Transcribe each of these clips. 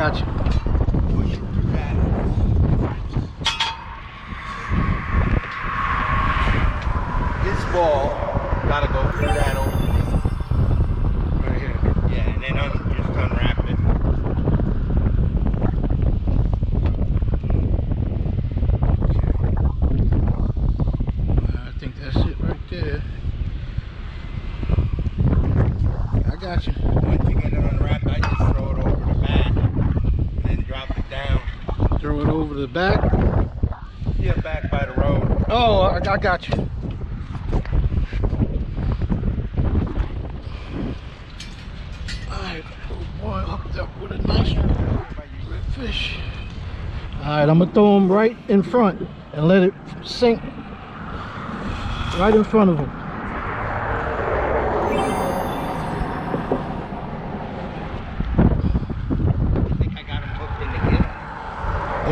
got you. Push it through that. This ball gotta go through that opening. Right here. Yeah, and then just unwrap it. I think that's it right there. I got you. Once you get it unwrapped, I just throw it over the mat and then drop it down. Throw it over the back. Yeah, back by the road. Oh, I got you. Alright, oh boy, hooked up with a nice redfish. Alright, I'm gonna throw him right in front and let it sink right in front of him. I think I got him hooked in the gill.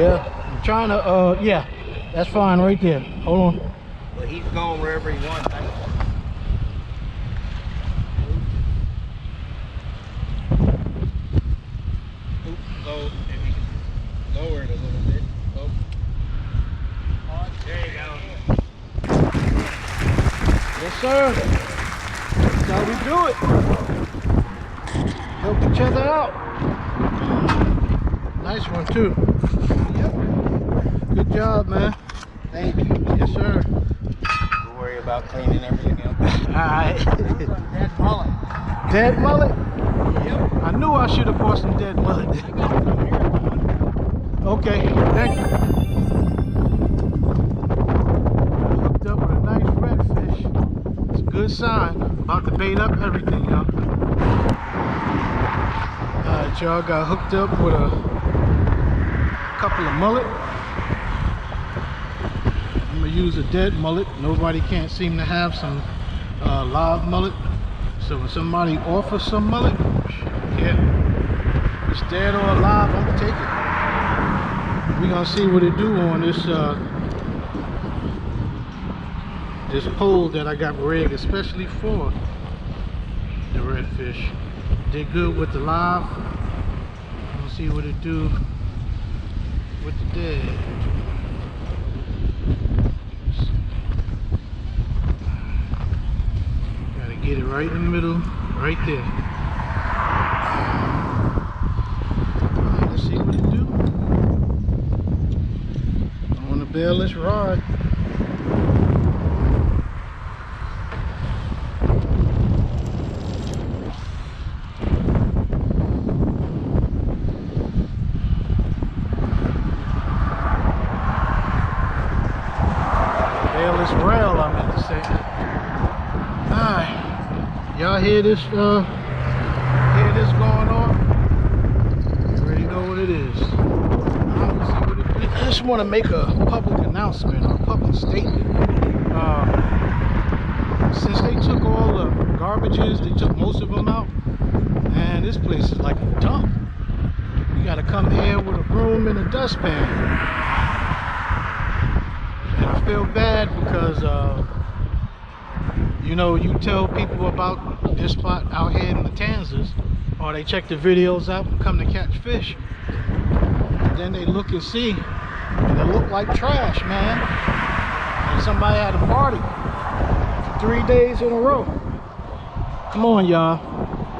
Yeah, I'm trying to, yeah, that's fine right there. Hold on. Well, he's going wherever he wants. Go, if you can lower it a little bit. Oh. There you go. Yes, sir. That's how we do it. Help each other out. Nice one, too. Yep. Good job, man. Thank you. Yes, sir. Don't worry about cleaning everything up. Alright. Dead mullet. Dead mullet? Yep. I knew I should have bought some dead mullet. I got some here. Okay, thank you. Hooked up with a nice redfish. It's a good sign. About to bait up everything, y'all. Alright, y'all, got hooked up with a couple of mullet. I'm gonna use a dead mullet. Nobody can't seem to have some live mullet. So when somebody offers some mullet, yeah, it's dead or alive, I'm gonna take it. We're gonna see what it do on this this pole that I got rigged especially for the redfish. Did good with the live. I'm gonna see what it do with the dead. Gotta get it right in the middle, right there. Alright, let's see what it do. On the bailless rod. Bailless rail, I meant to say. Alright. Y'all hear this going on? You already know what it is. I just want to make a public announcement or a public statement. Since they took all the garbages, they took most of them out, and this place is like a dump. You gotta come here with a broom and a dustpan. And I feel bad because you know, you tell people about this spot out here in Matanzas, or they check the videos out and come to catch fish, and then they look and see, and it look like trash, man. And somebody had a party for 3 days in a row. Come on, y'all.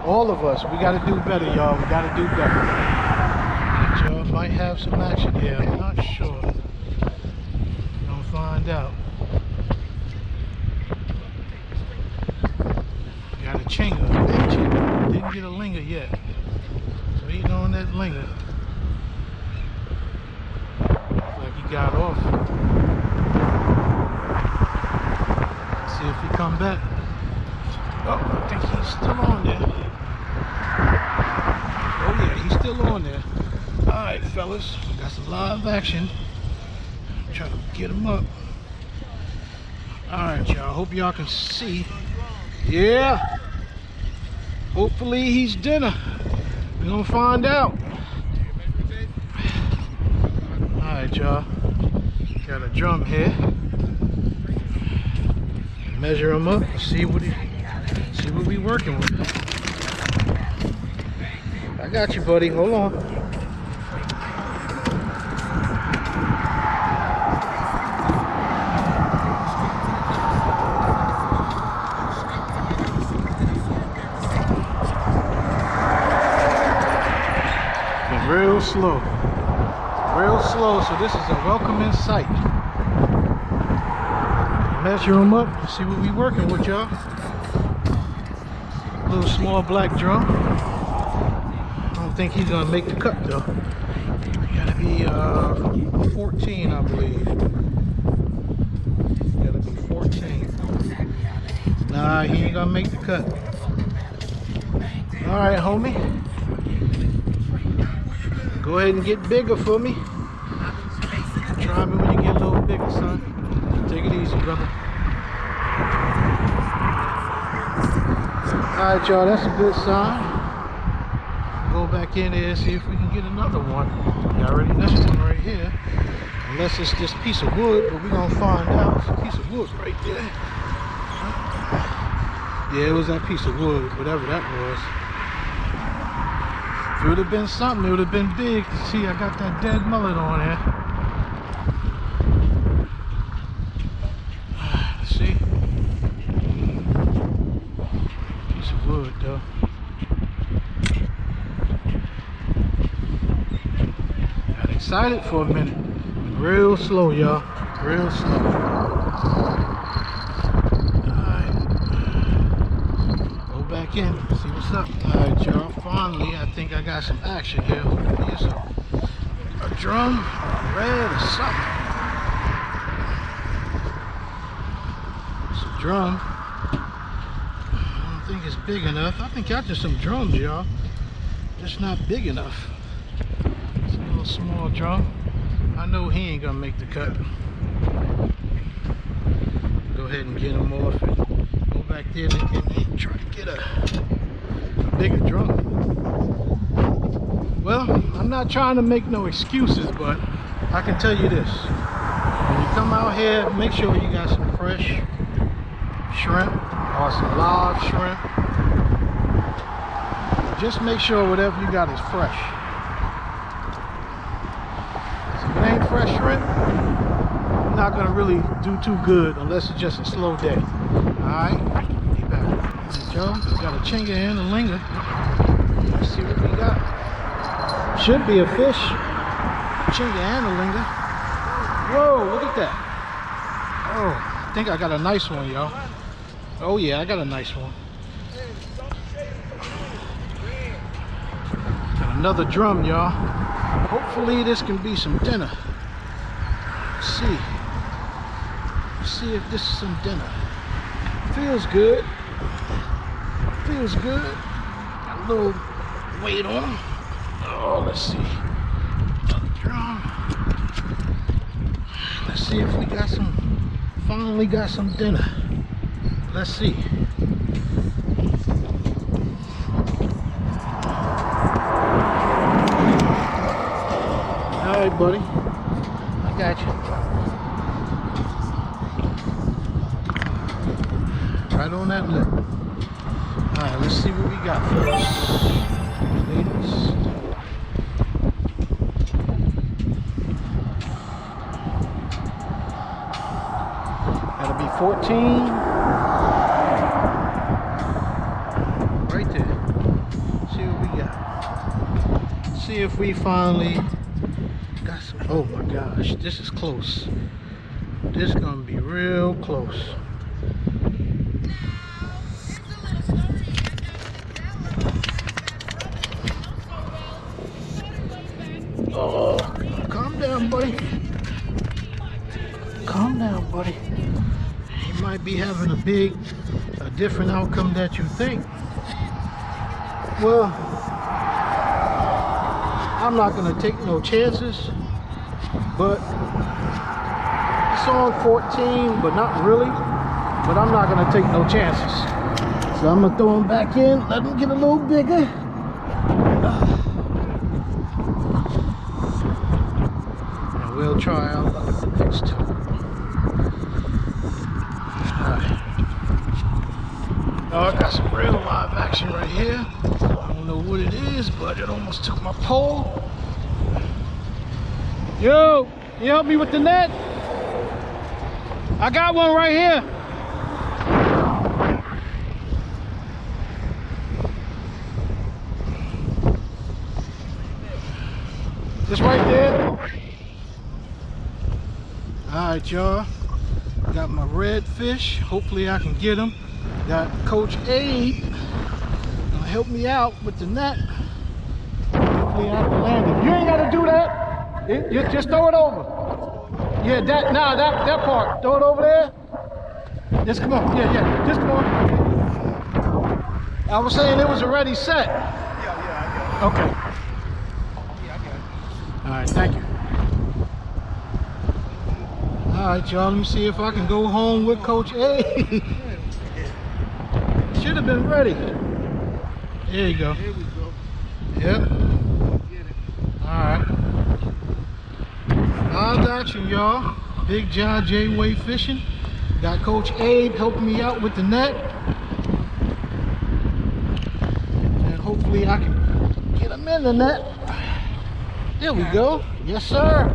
All of us, we gotta do better, y'all. We gotta do better. Y'all might have some action here. I'm not sure. We're gonna find out. Got a chinger, big chinger. Didn't get a linger yet. So he's on that linger. Looks like he got off. Let's see if he come back. Oh, I think he's still on there. Oh yeah, he's still on there. Alright, fellas, got some live action. Trying to get him up. Alright, y'all, hope y'all can see. Yeah. Hopefully he's dinner. We're gonna find out. Alright, y'all. Got a drum here. Measure him up. See what we working with. I got you, buddy. Hold on. slow. Real slow, so this is a welcoming sight. Measure them up and see what we working with, y'all. Little small black drum. I don't think he's gonna make the cut though. Gotta be 14, I believe. Gotta be 14. Nah, he ain't gonna make the cut. All right, homie. Go ahead and get bigger for me. Try me when you get a little bigger, son. Take it easy, brother. Alright, y'all, that's a good sign. Go back in there and see if we can get another one. We already this one right here. Unless it's this piece of wood, but we're gonna find out. It's a piece of wood right there. Yeah, it was that piece of wood, whatever that was. If it would have been something, it would have been big. See, I got that dead mullet on there. See? Piece of wood though. Got excited for a minute. Real slow, y'all. Real slow. Alright. Go back in. See what's up. Alright, y'all. Finally, I think I got some action here. Hopefully it's a drum, a red, or something. Drum. I don't think it's big enough. I think after some drums, y'all, just not big enough. It's a little small drum. I know he ain't gonna make the cut. Go ahead and get him off and go back there and try to get a bigger drum. Well, I'm not trying to make no excuses, but I can tell you this. When you come out here, make sure you got some fresh shrimp or some live shrimp. Just make sure whatever you got is fresh. So if it ain't fresh shrimp, you're not gonna really do too good unless it's just a slow day. Alright, be back. Alright, y'all, we got a chinga and a linger. Let's see what we got. Should be a fish. Chinga and a linger. Whoa, look at that. Oh, I think I got a nice one, y'all. Oh yeah, I got a nice one. Got another drum, y'all. Hopefully this can be some dinner. Let's see. Let's see if this is some dinner. Feels good. Feels good. Got a little weight on him. Oh, let's see. Another drum. Let's see if we got some, finally got some dinner. Let's see. All right, buddy. I got you. Right on that lip. All right, let's see what we got first. Ladies. That'll be 14. See if we finally got some. Oh my gosh, this is close. This is gonna be real close. Oh, calm down, buddy. Calm down, buddy. You might be having a different outcome that you think. Well, I'm not going to take no chances, but it's on 14, but not really. But I'm not going to take no chances. So I'm going to throw them back in, let them get a little bigger. And we'll try out the next time. Alright. Oh, I got some real live action right here. I don't know what it is, but it almost took my pole. Yo, you help me with the net? I got one right here. Alright, y'all. Got my redfish. Hopefully I can get them. Got Coach Abe gonna help me out with the net. Hopefully I can land it. You ain't gotta do that. Just throw it over. Yeah, that part. Throw it over there. Just come on. Yeah. Just come on. I was saying it was already set. Yeah, I got it. Okay. Yeah, I got it. All right, thank you. All right, y'all, let me see if I can go home with Coach A. Should have been ready. There you go. There we go. Yep. Get it. All right. I got you, y'all. Big John J. Way Fishing. Got Coach Abe helping me out with the net. And hopefully I can get him in the net. There we go. Yes, sir.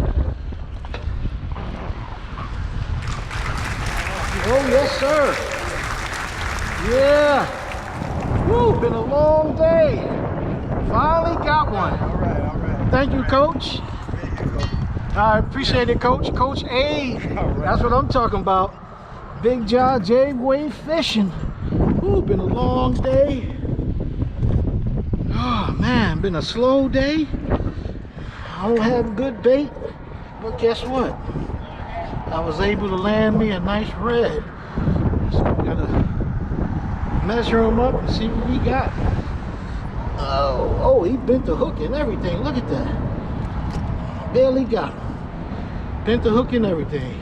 Oh, yes, sir. Yeah. Woo, been a long day. Finally got one. All right. Thank you, Coach. There you go. I appreciate it, Coach. Coach A. That's what I'm talking about. Big John J. Way Fishing. Ooh, been a long day. Oh, man, been a slow day. I don't have good bait, but guess what? I was able to land me a nice red. So we gotta measure him up and see what we got. Oh, he bent the hook and everything. Look at that. Barely got him. Bent the hook and everything.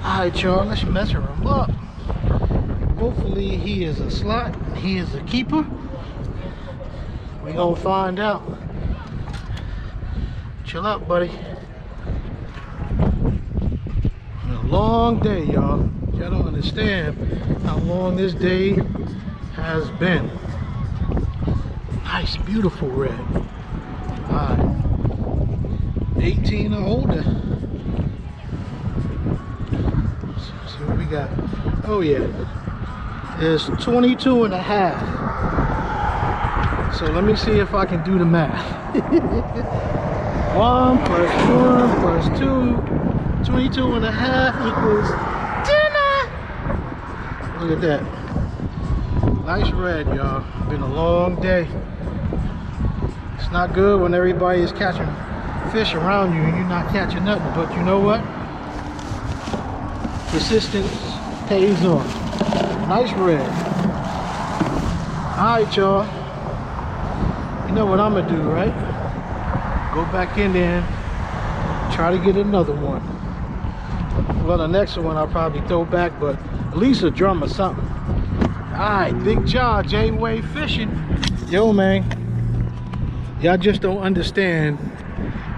All right, y'all, let's measure him up. Hopefully he is a slot. He is a keeper. We gonna find out. Chill out, buddy. A long day, y'all. Y'all don't understand how long this day has been. Nice, beautiful red. All right. 18 or older. Let's see what we got. Oh yeah, it's 22 and a half. So let me see if I can do the math. 1 plus 1 plus 2, 22 and a half equals dinner. Look at that. Nice red, y'all. Been a long day. It's not good when everybody is catching fish around you and you're not catching nothing, but you know what? Persistence pays off. Nice red. Alright, y'all. You know what I'm gonna do, right? Go back in there and try to get another one. Well, the next one I'll probably throw back, but at least a drum or something. Alright, Big John J. Way Fishing. Yo, man. Y'all just don't understand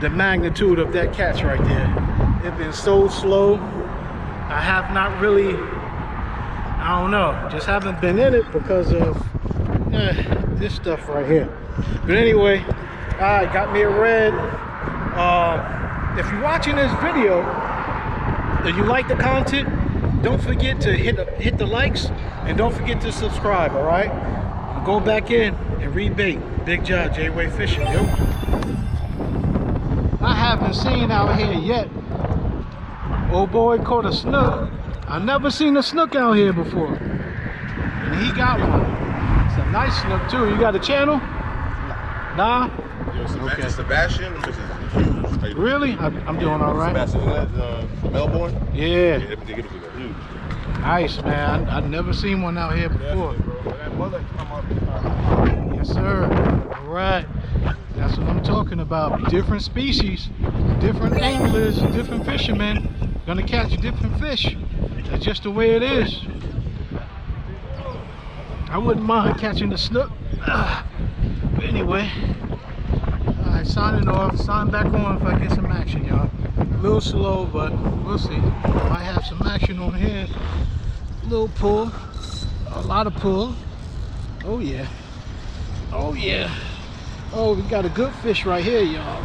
the magnitude of that catch right there. It's been so slow. I have not really, I don't know, just haven't been in it because of this stuff right here. But anyway, I got me a red. If you're watching this video and you like the content, don't forget to hit the likes and don't forget to subscribe, all right? I'll go back in and rebait Big John J. Way Fishing, yo. I haven't seen out here yet. Old boy caught a snook. I've never seen a snook out here before. And he got one. It's a nice snook too. You got a channel? Nah? Okay. Sebastian, which is huge. Really? I'm doing all right. Sebastian, Melbourne? Yeah. They get it huge. Nice, man. I've never seen one out here before. That mullet come up. Yes, sir. All right. That's what I'm talking about. Different species, different anglers, different fishermen gonna catch different fish. That's just the way it is. I wouldn't mind catching a snook. But anyway, all right, signing off. Sign back on if I get some action, y'all. A little slow, but we'll see. Might have some action on here. A little pull, a lot of pull. Oh yeah. Oh yeah. Oh, we got a good fish right here, y'all.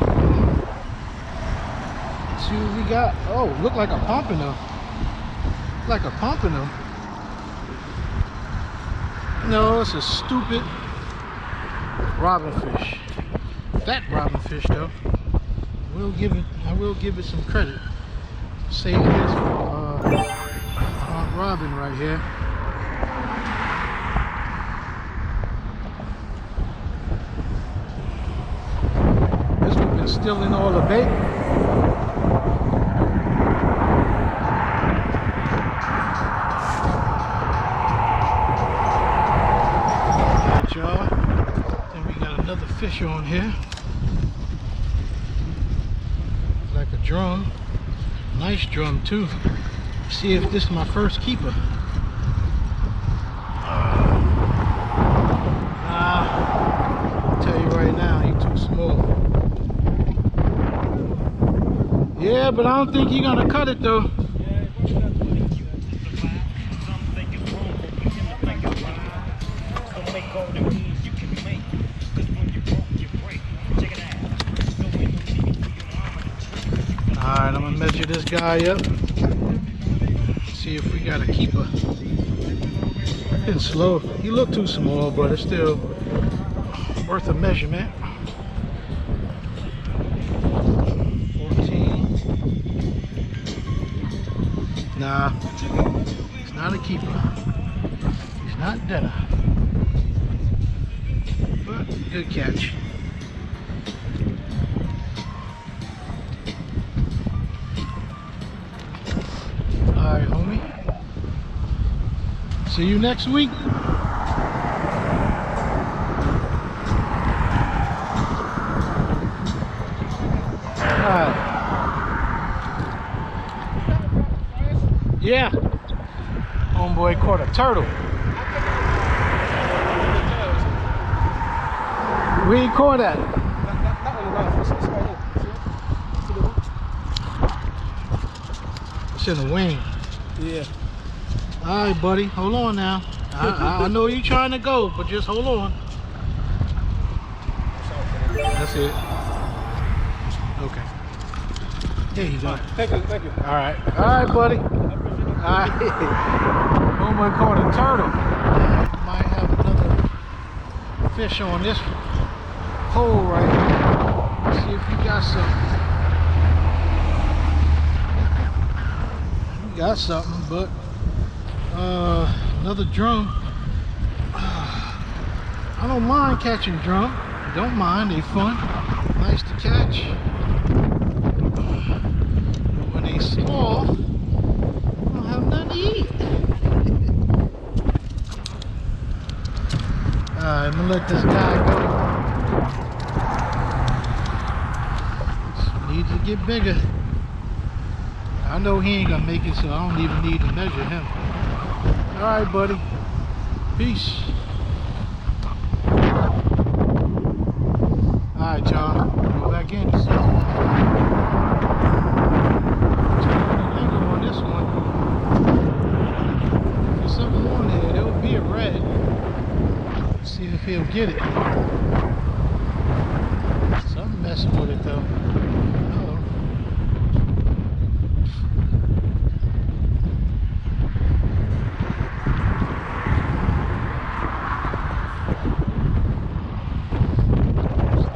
Let's see what we got. Oh, look like a pompano. Like a pompano. No, it's a stupid robin fish. Fat robin fish though. I will give it some credit. Saving this for Aunt Robin right here. This one been stealing all the bait. Alright, y'all. Then we got another fish on here. Like a drum. Nice drum too. See if this is my first keeper. I'll tell you right now, he's too small. Yeah, but I don't think he's gonna cut it though. Alright, I'm gonna measure this guy up. See if we got a keeper. Been slow. He looked too small, but it's still worth a measurement. 14. Nah, it's not a keeper. He's not dinner. But good catch. Alright, homie. See you next week. Alright. Yeah. Homeboy caught a turtle. Where you caught at? It's in the wing. Yeah. All right, buddy. Hold on now. I know you're trying to go, but just hold on. That's it. Okay. There you go. Thank you, thank you. All right. All right, buddy. All right. Homeboy caught a turtle. Might have another fish on this pole right here. Let's see if you got something. You got something, but another drum. I don't mind catching drum. Don't mind, they fun. Nice to catch. But when they small, I don't have nothing to eat. Alright, I'm gonna let this guy go. Needs to get bigger. I know he ain't gonna make it, so I don't even need to measure him. Alright, buddy. Peace. Alright, y'all. Go back in. On this one. If there's something on there, there will be a red. Let's see if he'll get it. Something messing with it though. Uh-oh.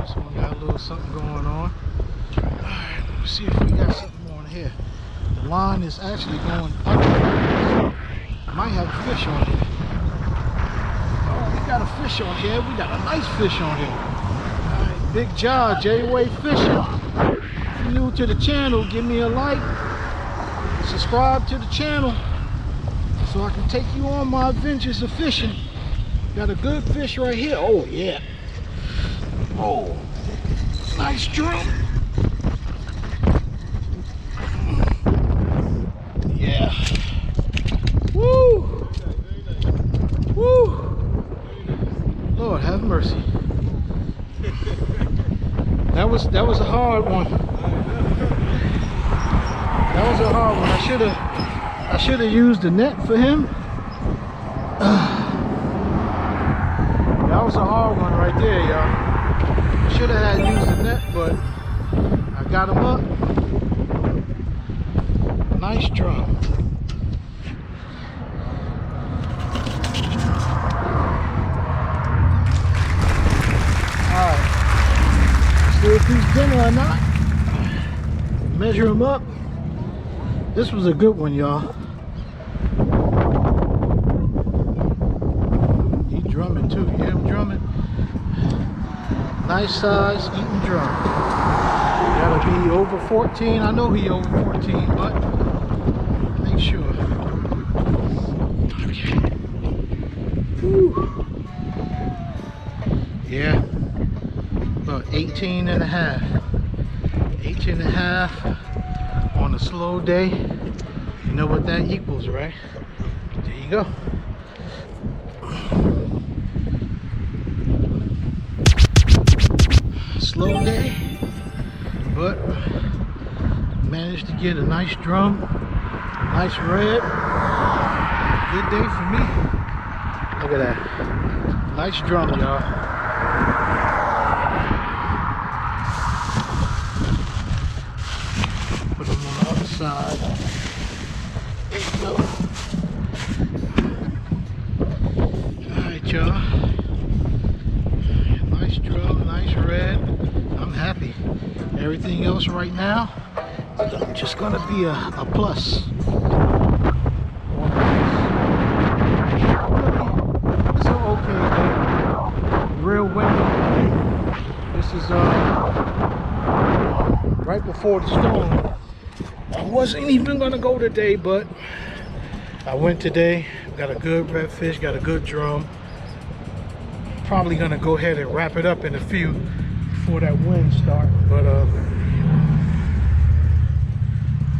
This one got a little something going on. Alright, let's see if we got something on here. The line is actually going up. Might have a fish on here. Oh, we got a fish on here. We got a nice fish on here. Alright, Big Jaw, J-Way Fishing. If you're new to the channel, give me a like. Subscribe to the channel so I can take you on my adventures of fishing. Got a good fish right here. Oh, yeah. Oh, nice drum. Yeah. Woo! Woo! Lord have mercy. That was a hard one. That was a hard one. I should have used the net for him. That was a hard one right there, y'all. Should have had used the net, but I got him up. Nice drum. Alright. See if he's dinner or not. Measure him up. This was a good one, y'all. He drumming too. You hear him drumming? Nice size, eating drum. Gotta be over 14. I know he over 14, but make sure. Okay. Whew. Yeah, about 18 and a half. 18 and a half on a slow day. You know what that equals, right? There you go. Slow day, but managed to get a nice drum, nice red. Good day for me. Look at that. Nice drum, y'all. Put them on the other side. There you go. Alright, y'all. Nice drum, nice red. I'm happy. Everything else right now is just gonna be a plus. It's an okay day. Real windy. This is right before the storm. I wasn't even gonna go today, but I went today. Got a good redfish, got a good drum. Probably gonna go ahead and wrap it up in a few before that wind start, but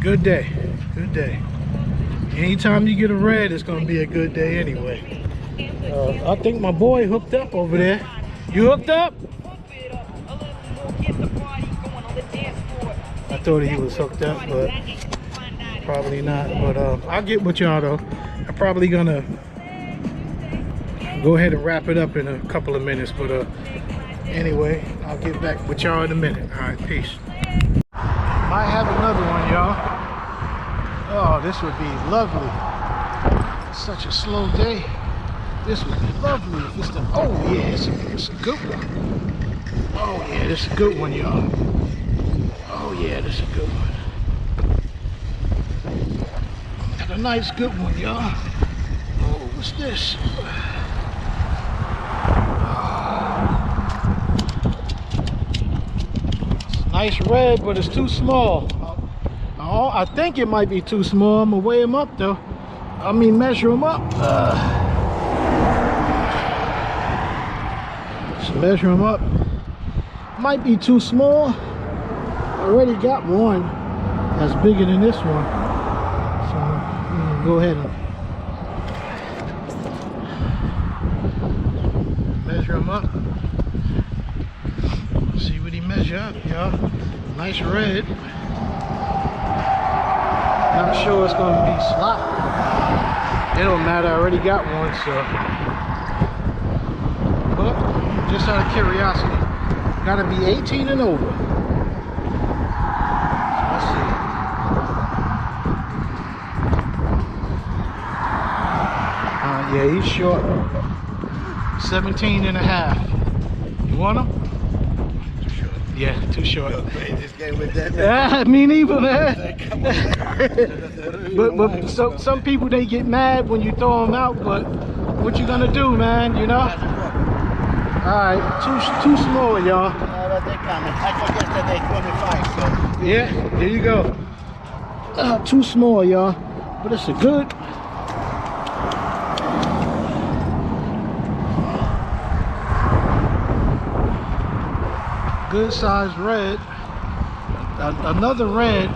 good day, good day. Anytime you get a red, it's gonna be a good day anyway. I think my boy hooked up over there. You hooked up? I thought he was hooked up, but probably not. But I'll get with y'all though. I'm probably gonna go ahead and wrap it up in a couple of minutes, but anyway, I'll get back with y'all in a minute. All right, peace. Might have another one, y'all. Oh, this would be lovely. It's such a slow day. This would be lovely if it's the, oh yeah, it's a good one. Oh yeah, this is a good one, y'all. Oh yeah, this is a good one. Got a nice good one, y'all. Oh, what's this? Nice red, but it's too small. I think it might be too small. I'm gonna weigh him up though. I mean, measure him up. Just measure him up. Might be too small. I already got one that's bigger than this one. So go ahead and measure him up. See what he measure up, y'all. Nice red. Not sure it's gonna be slot. It don't matter, I already got one, so. But just out of curiosity, gotta be 18 and over. So let's see. Yeah, he's short. 17 and a half. You want him? Yeah, too short. This game with that. Yeah, me neither, man. but some people, they get mad when you throw them out, but what you gonna do, man, you know? Alright, too small, y'all. They coming. I forget that they 25, so. Yeah, there you go. Too small, y'all. But it's a good. Good sized red. Another red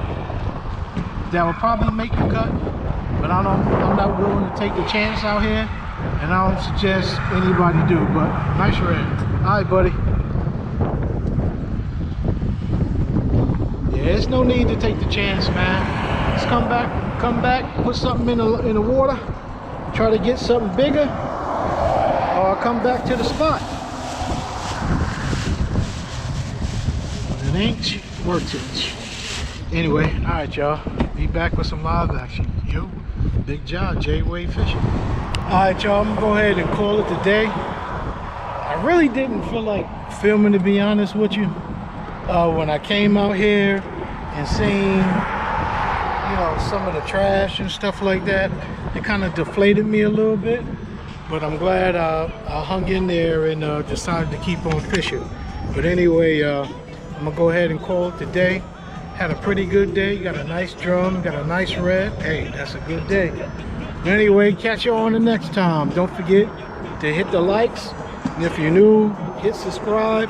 that will probably make the cut, but I'm not willing to take the chance out here, and I don't suggest anybody do. But nice red. All right, buddy. Yeah, there's no need to take the chance, man. Let's come back, put something in the water, try to get something bigger, or come back to the spot. It ain't worth it. Anyway, all right, y'all. Be back with some live action. Yo, Big John, J-Wade Fishing. All right, y'all. I'm gonna go ahead and call it the day. I really didn't feel like filming, to be honest with you. When I came out here and seen, you know, some of the trash and stuff like that. It kind of deflated me a little bit, but I'm glad I hung in there and decided to keep on fishing. But anyway, I'm gonna go ahead and call it today. Had a pretty good day. Got a nice drum, got a nice red. Hey, that's a good day. But anyway, catch you on the next time. Don't forget to hit the likes, and if you're new, hit subscribe.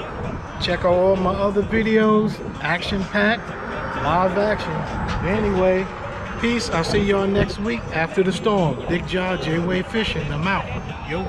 Check out all my other videos, action-packed, live action. Anyway, peace. I'll see y'all next week after the storm. Big Jaw, J-Way Fishing. I'm out. Yo.